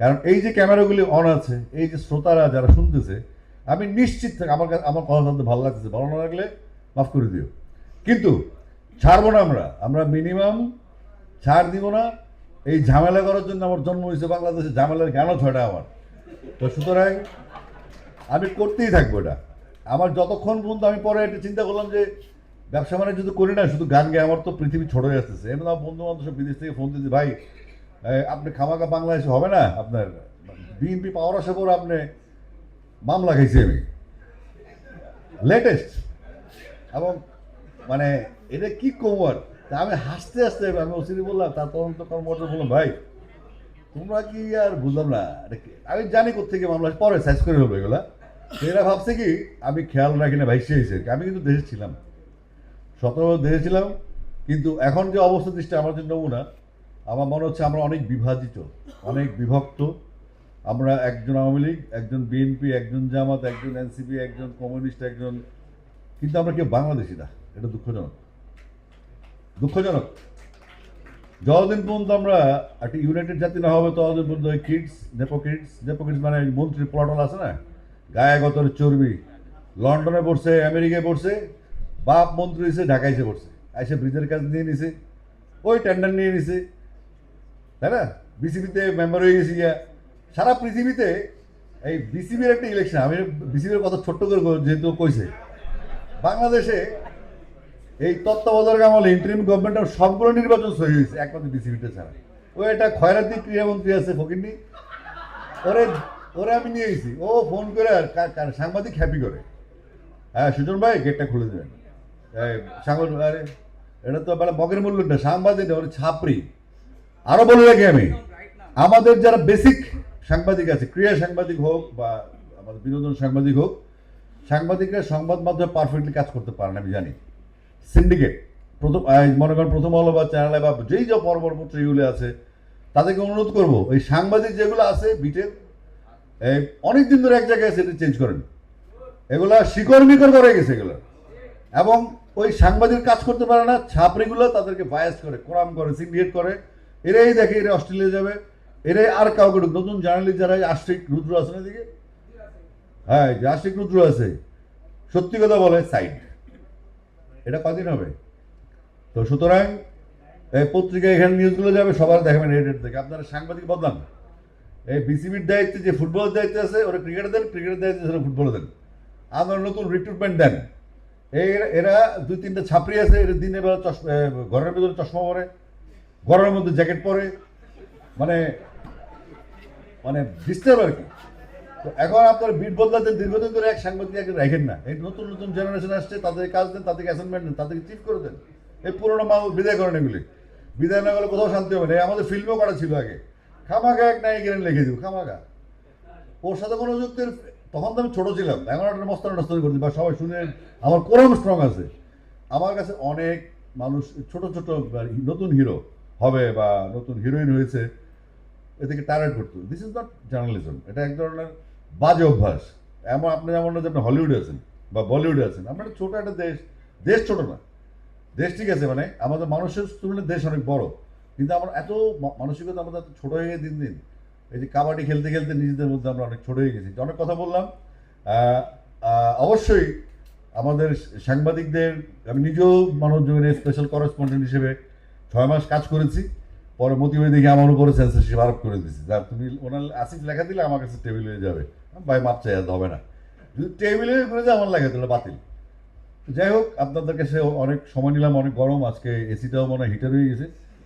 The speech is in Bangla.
কারণ এই যে ক্যামেরাগুলি অন আছে, এই যে শ্রোতারা যারা শুনতেছে, আমি নিশ্চিত থাকি আমার কথা শুনতে ভালো লাগতেছে, ভালো না লাগলে মাফ করে দিও। কিন্তু ছাড়বো না, আমরা মিনিমাম ছাড় দিব না। এই ঝামেলা করার জন্য আমার জন্ম হয়েছে বাংলাদেশে, ঝামেলার জ্ঞানও ছয়টা আমার। তো সুতরাং আমি করতেই থাকবো এটা। আমার যতক্ষণ পর্যন্ত, আমি পরে একটা চিন্তা করলাম যে ব্যবসা বাণিজ্য যদি করি না, শুধু গান গেয়ে আমার তো পৃথিবী ছোট হয়ে আসতেছে। এমন আমার বন্ধু বান্ধব সব বিদেশ থেকে ফোন দিচ্ছে, ভাই আপনি খামাকা বাংলাদেশে হবে না, আপনার বিএনপি পাওয়ার আসার পর আপনি মামলা খাইছি আমি লেটেস্ট। এবং মানে এটা কি কমার, তা আমি হাসতে হাসতে আমি ওসিডি বললাম, তার তদন্ত কর্মকর্তা বললাম, ভাই তোমরা কি আর বুঝলাম না, আমি জানি কোথেকে মামলা পরে সাইজ করে হলো এগুলা। তো এরা ভাবছে কি আমি খেয়াল রাখি না, ভাইসে হয়েছে। আমি কিন্তু দেশে ছিলাম, 17 দেশে ছিলাম। কিন্তু এখন যে অবস্থা দৃষ্টি আমার যে নমুনা, আমার মনে হচ্ছে আমরা অনেক বিভাজিত, অনেক বিভক্ত। আমরা একজন আওয়ামী লীগ, একজন বিএনপি, একজন জামাত, একজন এনসিপি, একজন কমিউনিস্ট, একজন, কিন্তু আমরা কেউ বাংলাদেশি না। এটা দুঃখজনক, দুঃখজনক। যতদিন পর্যন্ত আমরা একটা ইউনাইটেড জাতি না হবে, ততদিন পর্যন্ত ওই কিডস, নেপো কিডস মানে মন্ত্রী প্লাটল আছে না, গায়ে গতরে চর্বি, লন্ডনে পড়ছে, আমেরিকায় পড়ছে, বাপ মন্ত্রী এসে ঢাকাইছে পড়ছে, এসে ব্রিজের কাজ নিয়ে নিছে, ওই টেন্ডার নিয়ে নিছে, তাই না? বিসিবিতে মেম্বার হয়ে গেছি গিয়া। সারা পৃথিবীতে এই বিসিবির একটা ইলেকশন, আমি বিসিবির কথা ছোট্ট করে যেহেতু কইছে, বাংলাদেশে এই তত্ত্বাবধায়ক আমলে ইন্টারিম গভর্নমেন্টের সবগুলো নির্বাচন সহি হয়েছে, একমাত্র বিসিবিটা ছাড়া। ওই একটা খয়রাতি ক্রীড়ামন্ত্রী আছে ফকিরনি, ওরে ওরে আমি নিয়ে গেছি, ও ফোন করে আর সাংবাদিক হ্যাপি করে, হ্যাঁ সুজন ভাই গেটটা খুলে দেবেন। সাংবাদিক, আরে এটা তো মানে মগের মূল্য না, সাংবাদিক না, ওর ছাপরি। আরো বলে রাখি আমি, আমাদের যারা বেসিক সাংবাদিক আছে, ক্রীড়া সাংবাদিক হোক বা আমাদের বিনোদন সাংবাদিক হোক, সাংবাদিকরা সংবাদ মাধ্যমে পারফেক্টলি কাজ করতে পারে না, আমি জানি। সিন্ডিকেট, প্রথম মনে করেন প্রথম আলো বা চ্যানেলে বা যেই যে পরপর পত্রিকাগুলো আছে, তাদেরকে অনুরোধ করবো এই সাংবাদিক যেগুলো আছে বিটের, অনেক দিন ধরে এক জায়গায় সেটা চেঞ্জ করেন। এগুলা শিকড় মিকড় করে গেছে এগুলো। এবং ওই সাংবাদিক কাজ করতে পারে না, ছাপড়িগুলো তাদেরকে বায়াস করে, কোরাম করে, সিন্ডিকেট করে। এরাই দেখে এরা অস্ট্রেলিয়া যাবে, এরাই আর কাউকে নতুন জার্নালিস্ট যারা আশিক রুদ্র আছে না দিকে, হ্যাঁ যে আশিক রুদ্র আছে, সত্যি কথা বলে সাইড। এটা কদিন হবে? তো সুতরাং এই পত্রিকা এখানে নিউজগুলো যাবে, সবার দেখাবেন রেড থেকে। আপনারা সাংবাদিক বদলান। এই বিসিবির দায়িত্বে যে ফুটবলের দায়িত্বে আছে ওরা ক্রিকেটে দেন, ক্রিকেটের দায়িত্বে সেটা ফুটবলে দেন। আপনারা নতুন রিক্রুটমেন্ট দেন। এরা দুই তিনটা ছাপড়ি আছে, এরা দিনের বেলা ঘরের ভিতরে চশমা পরে, গরমের মধ্যে জ্যাকেট পরে, মানে মানে ডিস্টার্ব আর কি। তো এখন আপনার বিট বদলাতে দীর্ঘদিন ধরে এক সাংবাদিক একজন রাখেন না। এই নতুন নতুন জেনারেশন আসছে, তাদের কাজ দেন, তাদেরকে অ্যাসাইনমেন্ট দেন, তাদেরকে চিফ করে দেন। এই পুরোনো মাল বিদায় করেন এগুলি। বিদায় না করলে কোথাও শান্তি হবে না। আমাদের ফিল্মও করা ছিল আগে, খামাখা এক নায়িকা লিখে দিব, খামাখা। ওর সাথে কোনো যুক্তির, তখন তো আমি ছোট ছিলাম, এখন একটা মস্তানি টস্তানি করছি বা সবাই শুনে আমার কোরআন স্ট্রং আছে। আমার কাছে অনেক মানুষ ছোট ছোট নতুন হিরো হবে বা নতুন হিরোইন হয়েছে, এদিকে টার্গেট করতো। দিস ইজ নট জার্নালিজম, এটা এক ধরনের বাজে অভ্যাস। এমন আপনি যেমন না যে আপনি হলিউডে আছেন বা বলিউডে আছেন, আমরা একটা ছোট একটা দেশ, দেশ ছোট না, দেশ ঠিক আছে, মানে আমাদের মানুষের তুলনায় দেশ অনেক বড়, কিন্তু আমরা এত মানসিকতা আমাদের এত ছোট হয়ে গেছে দিন দিন। এই যে কাবাডি খেলতে খেলতে নিজেদের মধ্যে আমরা অনেক ছোট হয়ে গেছি। অনেক কথা বললাম। অবশ্যই আমাদের সাংবাদিকদের, আমি নিজেও মানবজমিনের স্পেশাল করেসপন্ডেন্ট হিসেবে 6 মাস কাজ করেছি। পরে মতিবাই দেখে আমার উপরে সেন্সরশিপ আরোপ করে দিয়েছি, যা তুমি ওনার আসিফ লেখা দিলে আমার কাছে টেবিল হয়ে যাবে। ভাই মাপ চাই, হবে না, যদি টেবিলে করে যায় আমার লেখা দিলে বাতিল। যাই হোক, আপনাদের কাছে অনেক সময় নিলাম, অনেক গরম আজকে, এসিটাও মনে হয় হিটার হয়ে গেছে।